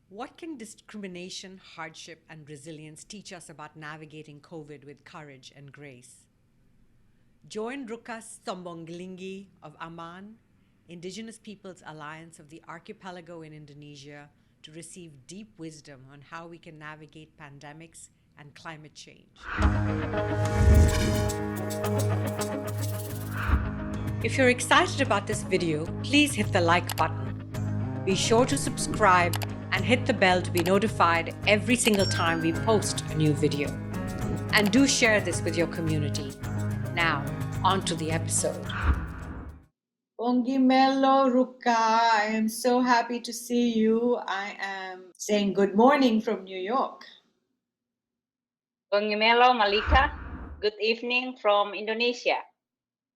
What can discrimination, hardship, and resilience teach us about navigating COVID with courage and grace? Join Rukka Sombolinggi of AMAN, Indigenous Peoples Alliance of the Archipelago in Indonesia, to receive deep wisdom on how we can navigate pandemics and climate change. If you're excited about this video, please hit the like button. Be sure to subscribe and hit the bell to be notified every single time we post a new video. And do share this with your community. Now, on to the episode. Bongimelo Rukka, I am so happy to see you. I am saying good morning from New York. Bongimelo Mallika, good evening from Indonesia.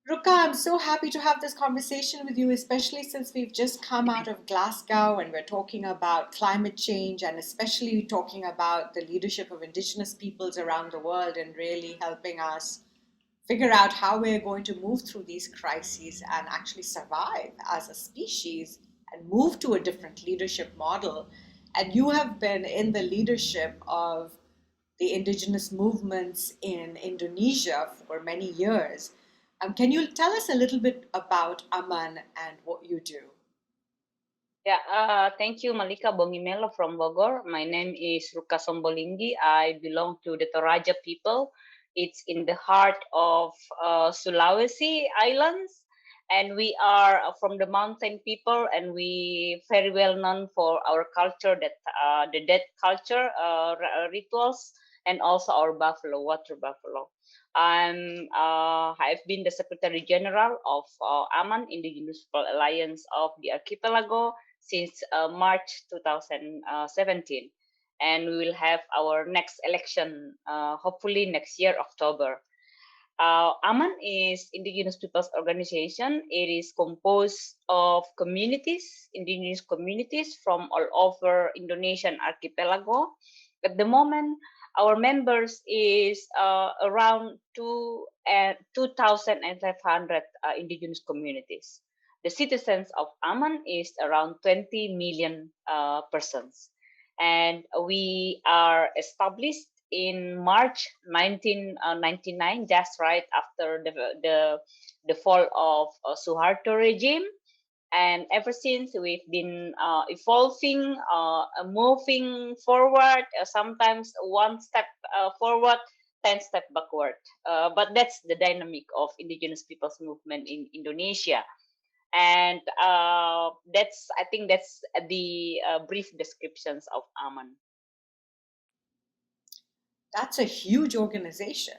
Rukka, I'm so happy to have this conversation with you, especially since we've just come out of Glasgow and we're talking about climate change and especially talking about the leadership of Indigenous peoples around the world and really helping us figure out how we're going to move through these crises and actually survive as a species and move to a different leadership model. And you have been in the leadership of the indigenous movements in Indonesia for many years. Can you tell us a little bit about Amman and what you do? Yeah, thank you, Mallika Bongimelo from Bogor. My name is Rukka Sombolinggi. I belong to the Toraja people. It's in the heart of Sulawesi Islands, and we are from the mountain people, and we very well known for our culture, that the death culture rituals, and also our buffalo, water buffalo. I've been the Secretary General of AMAN, Indigenous Peoples Alliance of the Archipelago, since March 2017. And we will have our next election, hopefully next year, October. AMAN is Indigenous Peoples Organization. It is composed of communities, indigenous communities from all over Indonesian archipelago. At the moment, our members is around 2,500 indigenous communities. The citizens of Amman is around 20 million persons. And we are established in March 1999, just right after the fall of Suharto regime. And ever since, we've been evolving, moving forward, sometimes one step forward, 10 steps backward. But that's the dynamic of indigenous peoples movement in Indonesia. And I think that's the brief descriptions of Amman. That's a huge organization.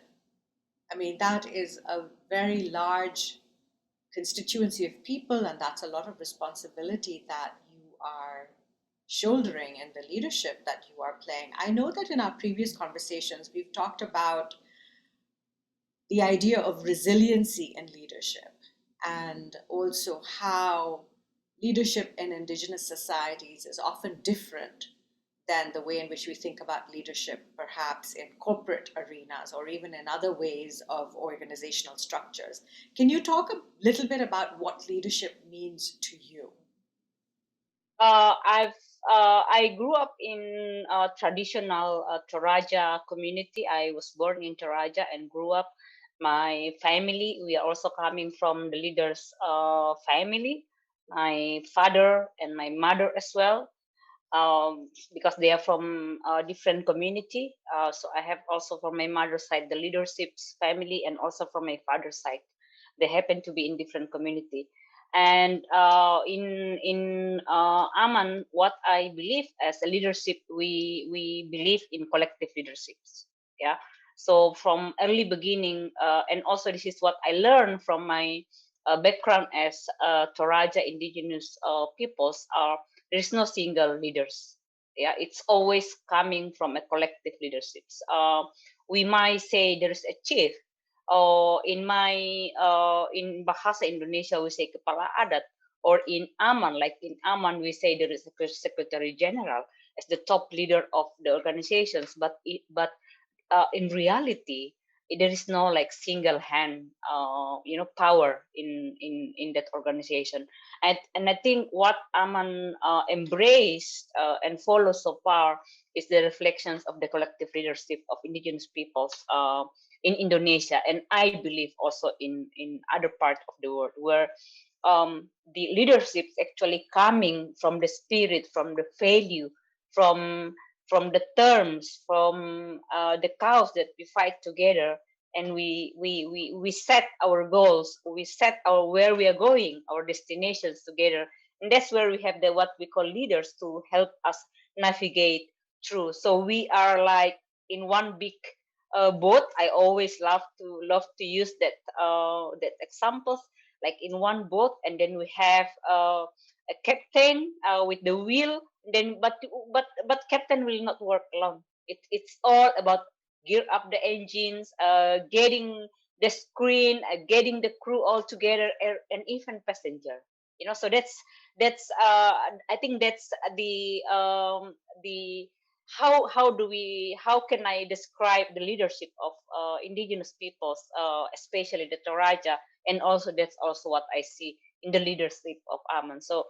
I mean, that is a very large constituency of people, and that's a lot of responsibility that you are shouldering and the leadership that you are playing. I know that in our previous conversations, we've talked about the idea of resiliency in leadership and also how leadership in indigenous societies is often different than the way in which we think about leadership, perhaps in corporate arenas or even in other ways of organizational structures. Can you talk a little bit about what leadership means to you? I grew up in a traditional Toraja community. I was born in Toraja and grew up. My family, we are also coming from the leaders' family. My father and my mother as well. Because they are from a different community. So I have also from my mother's side the leadership's family, and also from my father's side, they happen to be in different community. And in Amman, what I believe as a leadership, we believe in collective leaderships. Yeah. So from early beginning, and also this is what I learned from my background as Toraja indigenous peoples are there is no single leaders. Yeah, it's always coming from a collective leaderships. We might say there is a chief, or in in Bahasa Indonesia we say kepala adat, or in Amman, like in Amman we say there is a secretary general as the top leader of the organizations. But in reality, there is no like single hand power in that organization. And I think what Aman embraced and follows so far is the reflections of the collective leadership of indigenous peoples in Indonesia, and I believe also in other parts of the world, where the leadership is actually coming from the spirit, from the value, from the terms, from the cause that we fight together, and we set our goals, we set our where we are going, our destinations together, and that's where we have the what we call leaders to help us navigate through. So we are like in one big boat. I always love to use that examples, like in one boat, and then we have a captain with the wheel. Then but captain will not work alone. It's all about gear up the engines, getting the screen, getting the crew all together, and even passenger. So that's I think that's the how can I describe the leadership of indigenous peoples, especially the Toraja, and also that's also what I see in the leadership of Amman. So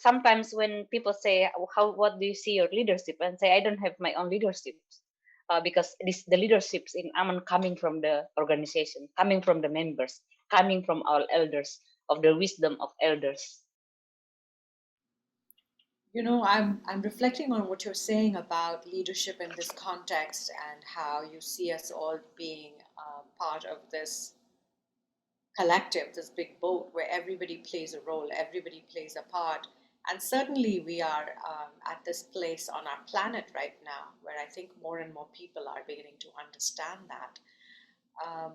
sometimes when people say, "How what do you see your leadership?" and say, "I don't have my own leadership." Because the leaderships in Amman coming from the organization, coming from the members, coming from our elders, of the wisdom of elders. I'm reflecting on what you're saying about leadership in this context and how you see us all being part of this collective, this big boat where everybody plays a role, everybody plays a part. And certainly we are at this place on our planet right now where I think more and more people are beginning to understand that. Um,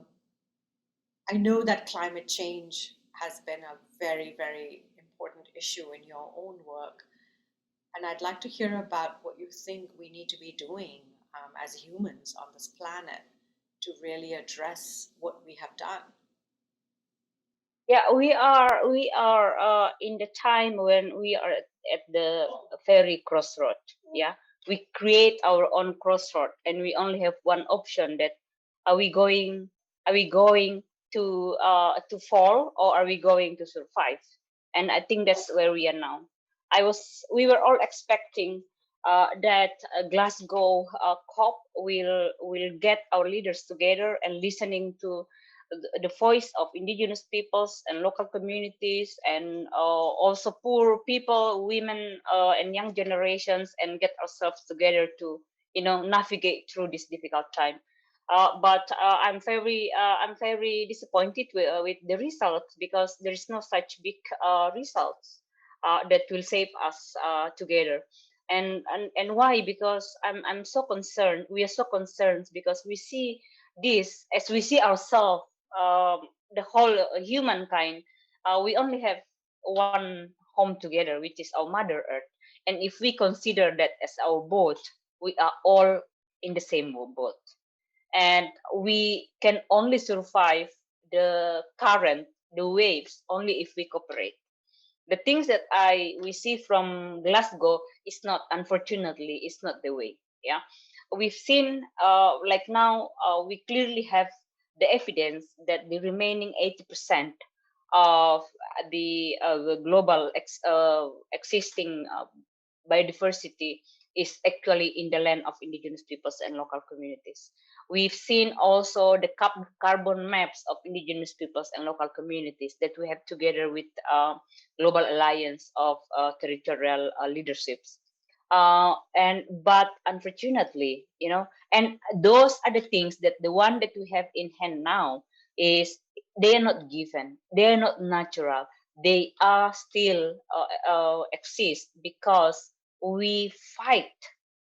I know that climate change has been a very, very important issue in your own work. And I'd like to hear about what you think we need to be doing as humans on this planet to really address what we have done. Yeah, we are in the time when we are at the very crossroad. Yeah, we create our own crossroad, and we only have one option: that are we going are we going to fall, or are we going to survive? And I think that's where we are now. We were all expecting that Glasgow COP will get our leaders together and listening to the voice of indigenous peoples and local communities, and also poor people, women, and young generations, and get ourselves together to navigate through this difficult time. But I'm very disappointed with the results, because there is no such big results that will save us together. And why? Because I'm so concerned. We are so concerned because we see this as we see ourselves, the whole humankind. We only have one home together, which is our Mother Earth. And if we consider that as our boat, we are all in the same boat, and we can only survive the current, the waves, only if we cooperate. The things that we see from Glasgow is not, unfortunately, is not the way. Yeah, we've seen like now we clearly have the evidence that the remaining 80% of the global existing biodiversity is actually in the land of indigenous peoples and local communities. We've seen also the carbon maps of indigenous peoples and local communities that we have together with global alliance of territorial leaderships. And but unfortunately, and those are the things that the one that we have in hand now is, they are not given, they are not natural, they are still exist because we fight,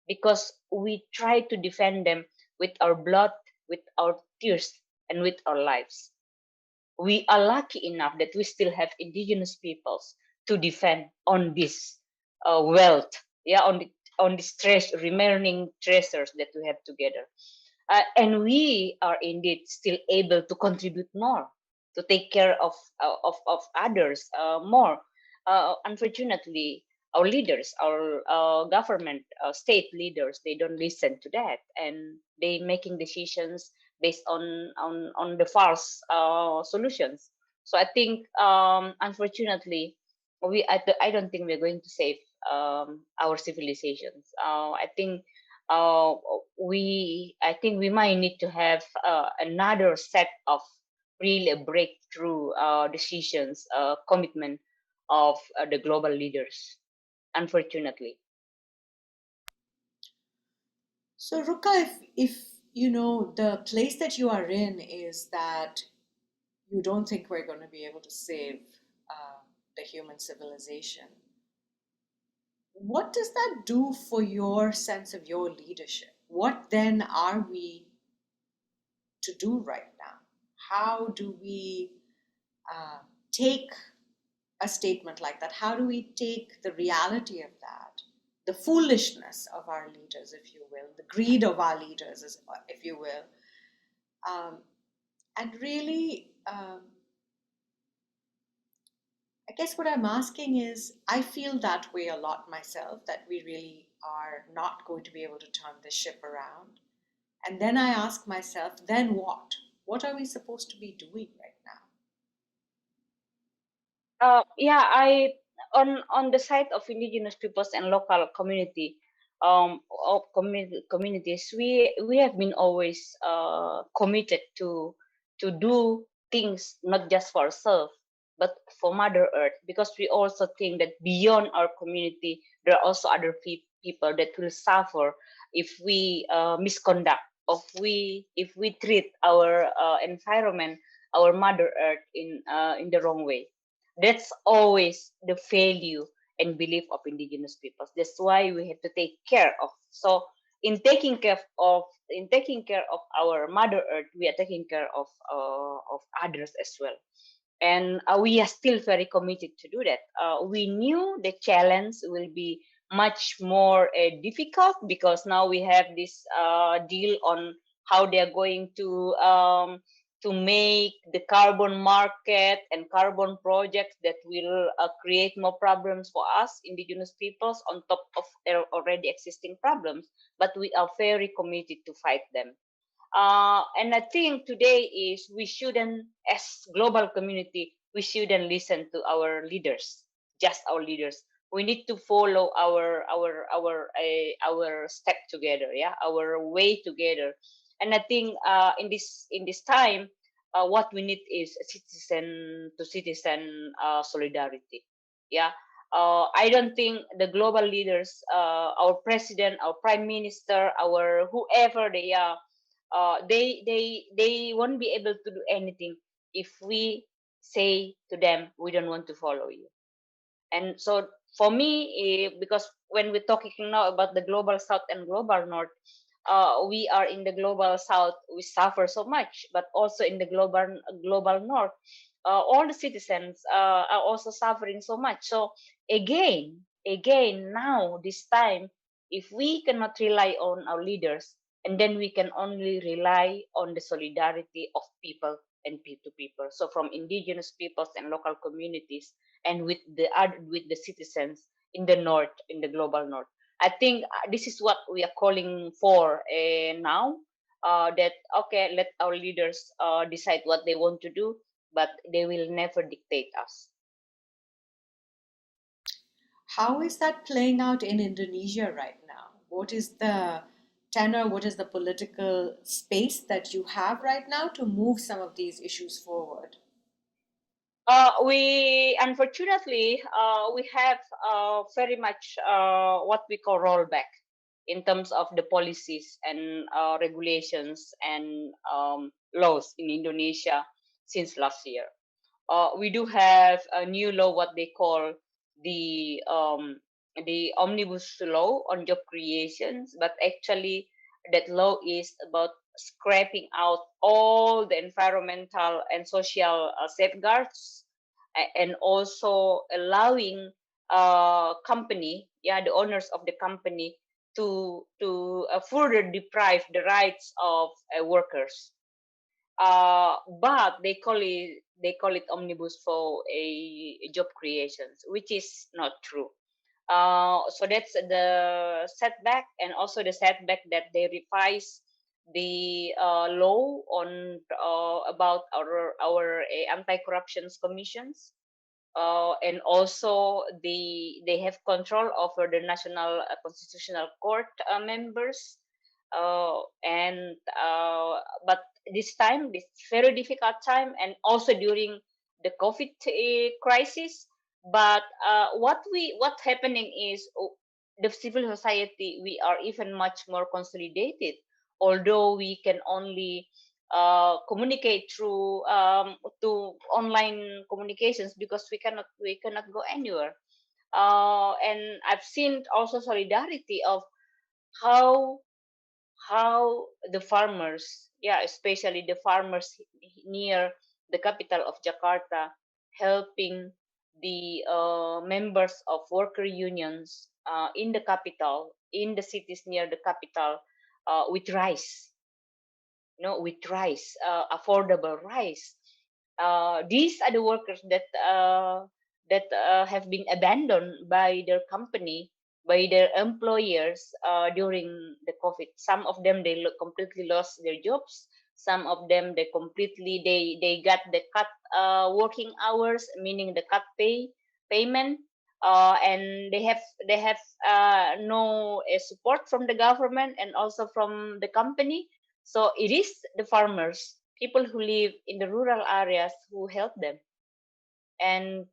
because we try to defend them with our blood, with our tears, and with our lives. We are lucky enough that we still have indigenous peoples to defend on this wealth, yeah, on this remaining treasures that we have together. And we are indeed still able to contribute more, to take care of others more. Unfortunately, our leaders, our government, state leaders, they don't listen to that, and they making decisions based on the false solutions. So I think, unfortunately, I don't think we're going to save our civilizations. Uh, I think we might need to have another set of really a breakthrough decisions, commitment of the global leaders, unfortunately. So, Ruka, if you know the place that you are in is that you don't think we're going to be able to save uh, the human civilization, what does that do for your sense of your leadership? What then are we to do right now? How do we uh, take a statement like that? How do we take the reality of that, the foolishness of our leaders, if you will, the greed of our leaders, if you will, and really, I guess what I'm asking is, I feel that way a lot myself, that we really are not going to be able to turn this ship around. And then I ask myself, then what? What are we supposed to be doing right now? Yeah, I on the side of indigenous peoples and local community, of communities, we have been always committed to do things not just for ourselves but for Mother Earth, because we also think that beyond our community there are also other people that will suffer if we misconduct, if we treat our environment, our Mother Earth in the wrong way. That's always the value and belief of indigenous peoples. That's why we have to take care of. So in taking care of our Mother Earth, we are taking care of others as well. And we are still very committed to do that. We knew the challenge will be much more difficult, because now we have this deal on how they are going to make the carbon market and carbon projects that will create more problems for us indigenous peoples on top of their already existing problems. But we are very committed to fight them. And I think today is we shouldn't, as global community, we shouldn't listen to our leaders, just our leaders. We need to follow our step together, yeah, our way together. And I think in this time, what we need is citizen to citizen solidarity, yeah. I don't think the global leaders, our president, our prime minister, our whoever they are, they won't be able to do anything if we say to them we don't want to follow you. And so for me, because when we're talking now about the global south and global north, we are in the global south, we suffer so much, but also in the global north, all the citizens are also suffering so much. So again now this time, if we cannot rely on our leaders, and then we can only rely on the solidarity of people and people to people, so from indigenous peoples and local communities, and with the citizens in the north, in the global north. I think this is what we are calling for now. That okay, let our leaders decide what they want to do, but they will never dictate us. How is that playing out in Indonesia right now? What is the tenor? What is the political space that you have right now to move some of these issues forward? We unfortunately we have very much what we call rollback in terms of the policies and regulations and laws in Indonesia since last year. We do have a new law, what they call the omnibus law on job creations, but actually that law is about scraping out all the environmental and social safeguards, and also allowing company, yeah, the owners of the company to further deprive the rights of workers. But they call it omnibus for a job creations, which is not true. So that's the setback, and also the setback that they revise the law on about our anti-corruption commissions, and also they have control over the national constitutional court members, and but this time, this very difficult time, and also during the COVID crisis. But what happening is, the civil society, we are even much more consolidated, although we can only communicate through to online communications, because we cannot go anywhere. And I've seen also solidarity of how the farmers, yeah, especially the farmers near the capital of Jakarta, helping the members of worker unions in the capital, in the cities near the capital, with rice, with rice, affordable rice. These are the workers that have been abandoned by their company, by their employers during the COVID. Some of them completely lost their jobs. Some of them they got the cut working hours, meaning the cut payment, and they have no support from the government and also from the company. So it is the farmers, people who live in the rural areas, who help them, and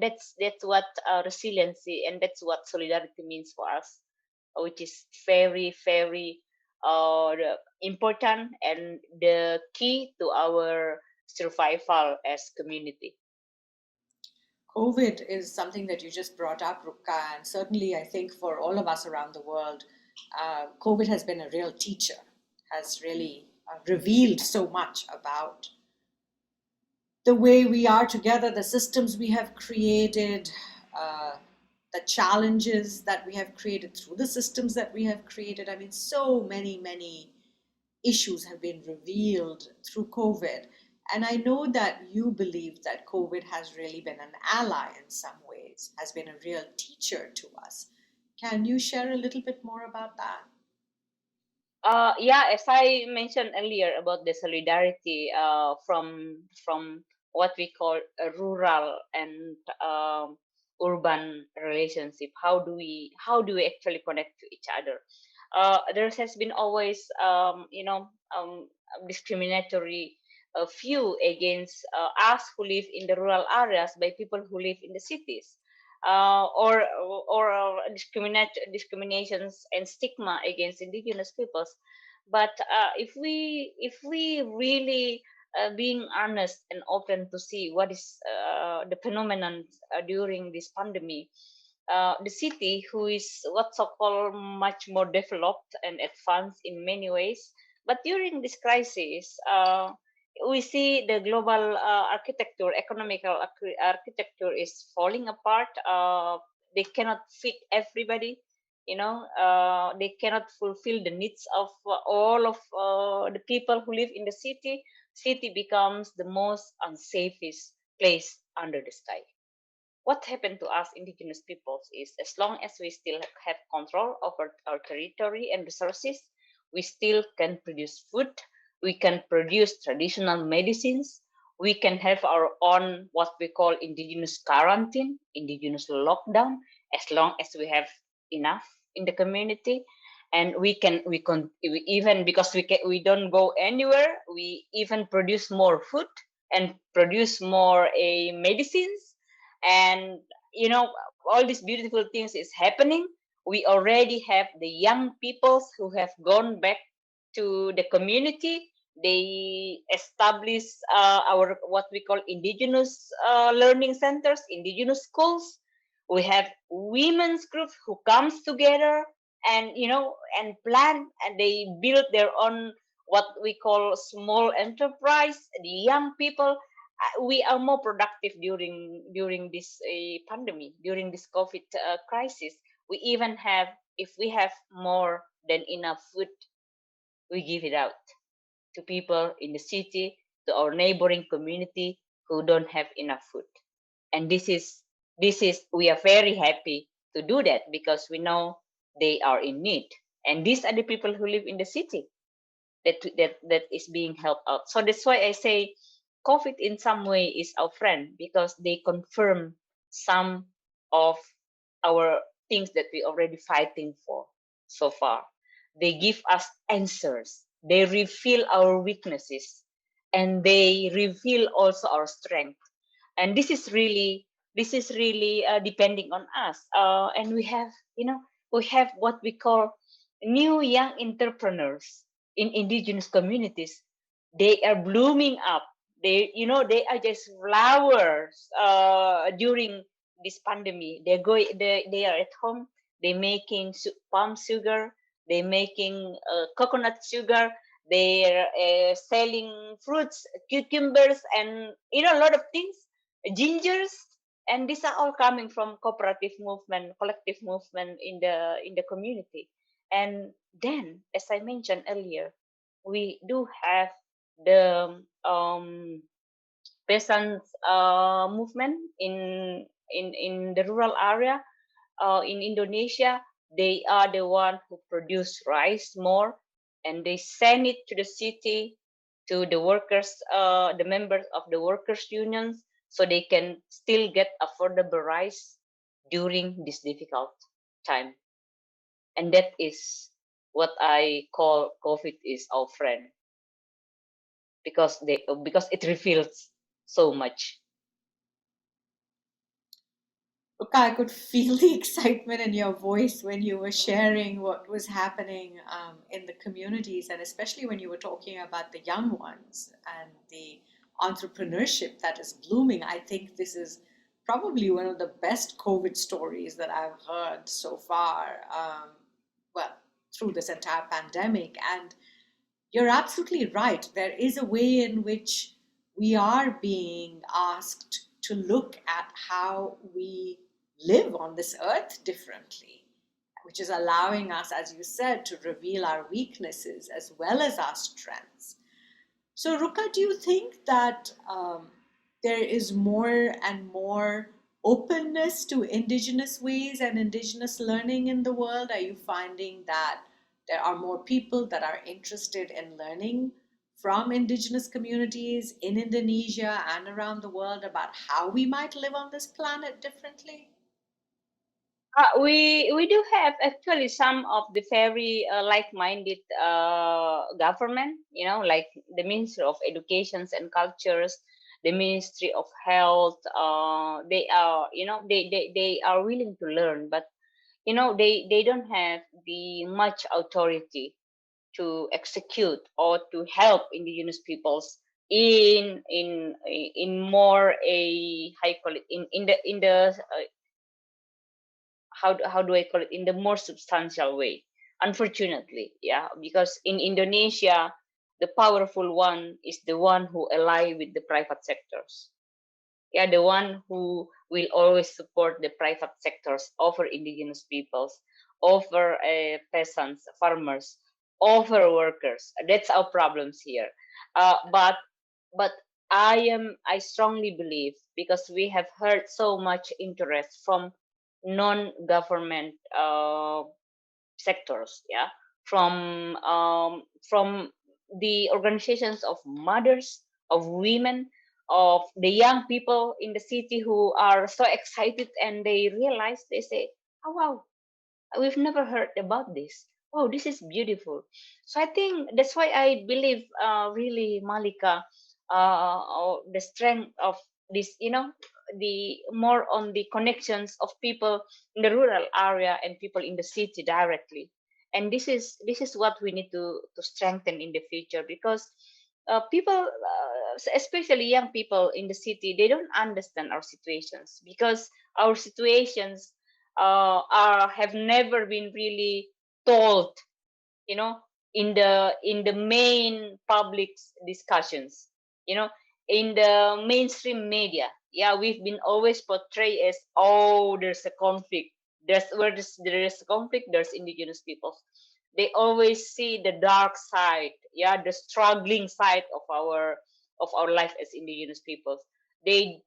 that's what resiliency, and that's what solidarity means for us, which is very very important and the key to our survival as community. COVID is something that you just brought up, Rukka, and certainly I think for all of us around the world, COVID has been a real teacher, has really revealed so much about the way we are together, the systems we have created, the challenges that we have created through the systems that we have created. I mean, so many issues have been revealed through COVID. And I know that you believe that COVID has really been an ally in some ways, has been a real teacher to us. Can you share a little bit more about that? Yeah, as I mentioned earlier about the solidarity from what we call a rural and urban relationship. How do we actually connect to each other? There has been always discriminatory view against us who live in the rural areas by people who live in the cities, or discriminations and stigma against indigenous peoples. But if we really being honest and open to see what is the phenomenon during this pandemic, the city, who is what's so called much more developed and advanced in many ways, but during this crisis, we see the global architecture, economical architecture is falling apart. They cannot fit everybody. They cannot fulfill the needs of all of the people who live in the city. City becomes the most unsafest place under the sky. What happened to us indigenous peoples is, as long as we still have control over our territory and resources, we still can produce food, we can produce traditional medicines, we can have our own what we call indigenous quarantine, indigenous lockdown, as long as we have enough in the community. And we even, because we don't go anywhere, we even produce more food and produce more medicines. And all these beautiful things is happening. We already have the young peoples who have gone back to the community. They establish our what we call indigenous learning centers, indigenous schools. We have women's groups who comes together and and plan, and they build their own what we call small enterprise. The young people, we are more productive during this pandemic, during this COVID crisis. We even have, if we have more than enough food, we give it out to people in the city, to our neighboring community who don't have enough food. And this is we are very happy to do that, because we know they are in need, and these are the people who live in the city. that is being helped out. So that's why I say COVID in some way is our friend, because they confirm some of our things that we already fighting for so far. They give us answers. They reveal our weaknesses, and they reveal also our strength. And this is really depending on us. And we have what we call new young entrepreneurs in indigenous communities. They are blooming up. They are just flowers during this pandemic. They are at home. They're making palm sugar. They're making coconut sugar. They're selling fruits, cucumbers, and a lot of things, gingers. And these are all coming from cooperative movement, collective movement in the community. And then, as I mentioned earlier, we do have the peasants movement in the rural area in Indonesia. They are the one who produce rice more, and they send it to the city, to the workers, the members of the workers unions, so they can still get affordable rice during this difficult time. And that is what I call COVID is our friend, because it reveals so much. Look, I could feel the excitement in your voice when you were sharing what was happening in the communities, and especially when you were talking about the young ones and the entrepreneurship that is blooming. I think this is probably one of the best COVID stories that I've heard so far, well, through this entire pandemic. And you're absolutely right. There is a way in which we are being asked to look at how we live on this earth differently, which is allowing us, as you said, to reveal our weaknesses as well as our strengths. So, Rukka, do you think that there is more and more openness to Indigenous ways and Indigenous learning in the world? Are you finding that there are more people that are interested in learning from Indigenous communities in Indonesia and around the world about how we might live on this planet differently? We do have actually some of the very like-minded government, like the Ministry of Educations and Cultures, the Ministry of Health. They are willing to learn, but they don't have the much authority to execute or to help indigenous peoples in more a how you call it in the how do I call it, in the more substantial way. Unfortunately, yeah, because in Indonesia, the powerful one is the one who ally with the private sectors. Yeah, the one who will always support the private sectors over indigenous peoples, over peasants, farmers, over workers. That's our problems here. But I strongly believe, because we have heard so much interest from non-government sectors, yeah, from the organizations of mothers, of women, of the young people in the city who are so excited, and they realize, they say, oh wow, we've never heard about this. Oh, this is beautiful. So I think that's why I believe, really, Malika, the strength of this, the more on the connections of people in the rural area and people in the city directly. And this is what we need to strengthen in the future, because people, especially young people in the city, they don't understand our situations, because our situations have never been really told, you know in the main public discussions, you know in the mainstream media. Yeah, we've been always portrayed as, oh, there's a conflict, there is a conflict, there's indigenous peoples. They always see the dark side, yeah, the struggling side of our life as indigenous peoples. They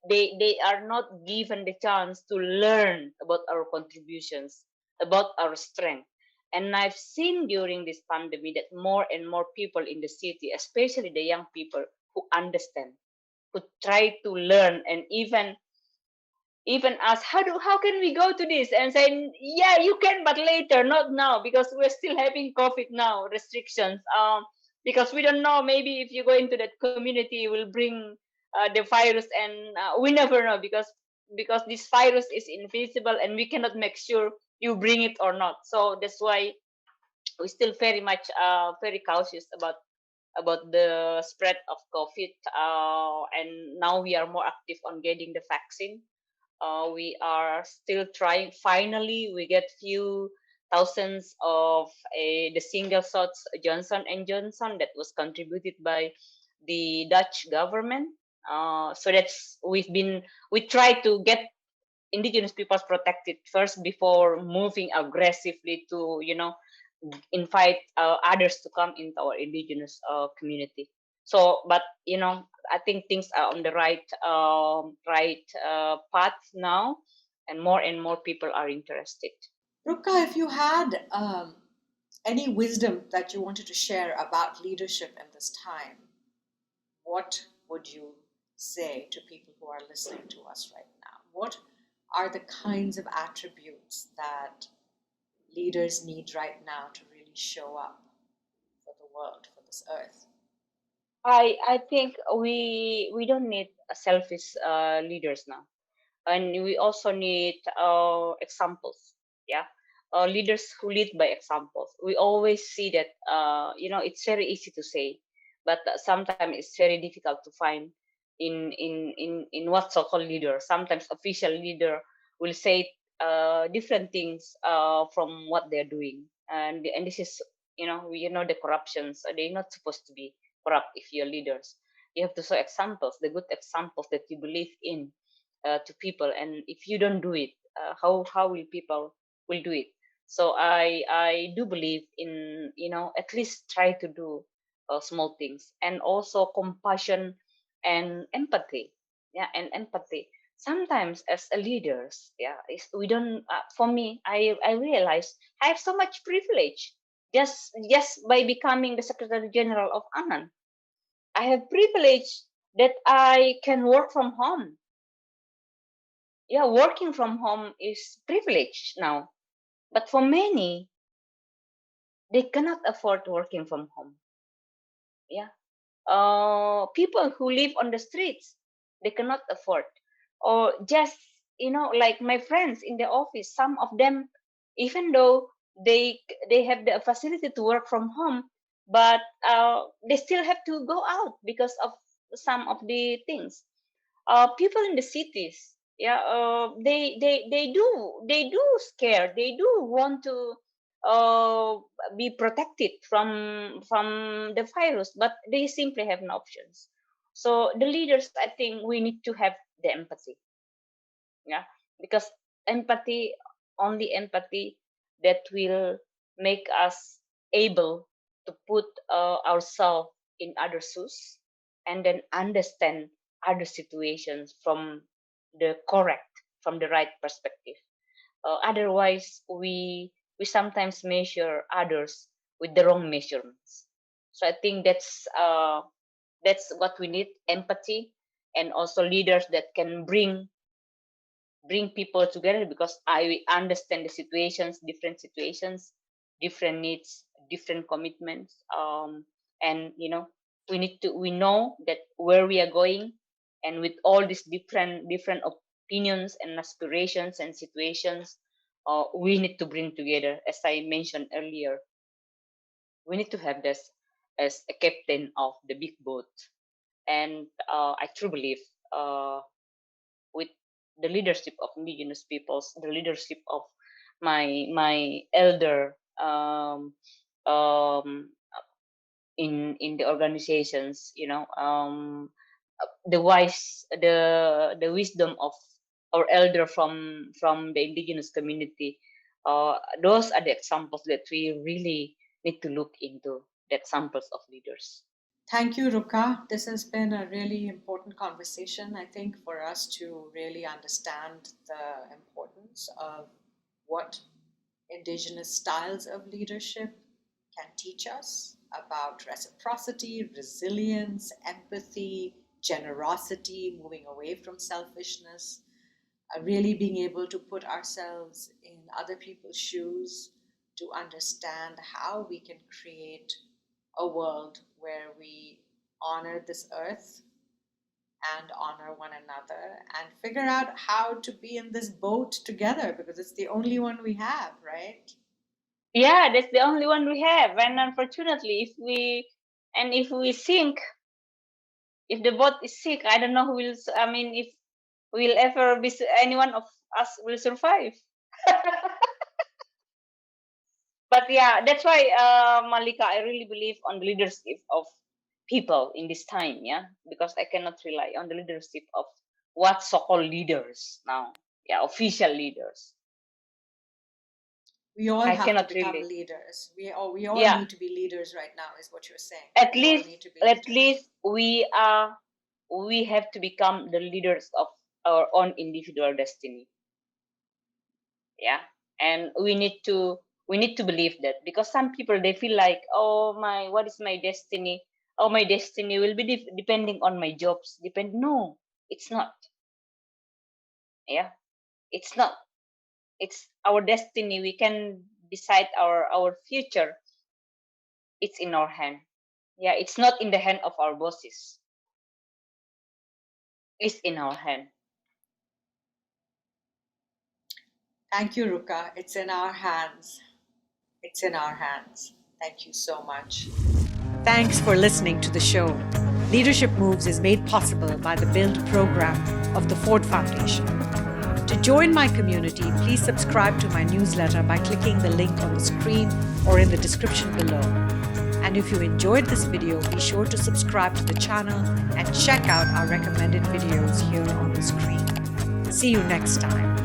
are not given the chance to learn about our contributions, about our strength. And I've seen during this pandemic that more and more people in the city, especially the young people who understand, who try to learn, and even ask how can we go to this, and saying yeah you can, but later, not now, because we're still having COVID now restrictions. Because we don't know, maybe if you go into that community, will bring the virus, and we never know, because this virus is invisible and we cannot make sure you bring it or not. So that's why we still very much very cautious about the spread of COVID. And now we are more active on getting the vaccine. We are still trying. Finally, we get few thousands of the single shots Johnson and Johnson that was contributed by the Dutch government. So that's we try to get indigenous peoples protected first before moving aggressively to invite others to come into our indigenous community. So, but I think things are on the right path now, and more people are interested. Rukka, if you had any wisdom that you wanted to share about leadership in this time, what would you say to people who are listening to us right now? What are the kinds of attributes that leaders need right now to really show up for the world, for this earth? I think we don't need selfish leaders now, and we also need examples. Yeah, leaders who lead by examples. We always see that it's very easy to say, but sometimes it's very difficult to find in what so-called leader. Sometimes official leader will say different things from what they're doing, and this is the corruptions. They're not supposed to be corrupt. If you're leaders, you have to show examples, the good examples that you believe in to people. And if you don't do it, how will people will do it? So I do believe in at least try to do small things, and also compassion and empathy. Yeah, and empathy. Sometimes as a leaders, yeah, we don't. For me, I realize I have so much privilege just by becoming the Secretary General of Amman. I have privilege that I can work from home. Yeah, working from home is privilege now, but for many, they cannot afford working from home. Yeah, people who live on the streets, they cannot afford. Or just like my friends in the office, some of them, even though they have the facility to work from home, but they still have to go out because of some of the things. People in the cities, yeah, they do scare, they do want to uh, be protected from the virus, but they simply have no options. So the leaders, I think we need to have the empathy. Yeah, because empathy, only empathy, that will make us able to put ourselves in other shoes, and then understand other situations from the right perspective. Otherwise, we sometimes measure others with the wrong measurements. So I think that's what we need: empathy, and also leaders that can bring people together, because I understand the situations, different needs, different commitments. And we know that where we are going, and with all these different opinions and aspirations and situations, we need to bring together. As I mentioned earlier, we need to have this as a captain of the big boat. And I truly believe with the leadership of indigenous peoples, the leadership of my elder um, in the organizations, the wisdom of our elder from the indigenous community. Those are the examples that we really need to look into. The examples of leaders. Thank you, Rukka. This has been a really important conversation, I think, for us to really understand the importance of what Indigenous styles of leadership can teach us about reciprocity, resilience, empathy, generosity, moving away from selfishness, really being able to put ourselves in other people's shoes to understand how we can create a world where we honor this earth and honor one another and figure out how to be in this boat together, because it's the only one we have, right? Yeah, that's the only one we have. And unfortunately, if we sink, if the boat is sick, I don't know who will. I mean, if will ever be anyone of us will survive. But yeah, that's why, Mallika, I really believe on the leadership of people in this time. Yeah, because I cannot rely on the leadership of what so-called leaders now. Yeah, official leaders. We all I have to cannot become really. leaders. We all Yeah, need to be leaders right now, is what you're saying. at We all least, need to be at leaders. least we have to become the leaders of our own individual destiny. Yeah, and we need to believe that, because some people, they feel like, oh my, what is my destiny? Oh, my destiny will be depending on my jobs. No, it's not. Yeah, it's not. It's our destiny. We can decide our future. It's in our hand. Yeah, it's not in the hand of our bosses. It's in our hand. Thank you, Rukka. It's in our hands. It's in our hands. Thank you so much. Thanks for listening to the show. Leadership Moves is made possible by the Build program of the Ford Foundation. To join my community, please subscribe to my newsletter by clicking the link on the screen or in the description below. And if you enjoyed this video, be sure to subscribe to the channel and check out our recommended videos here on the screen. See you next time.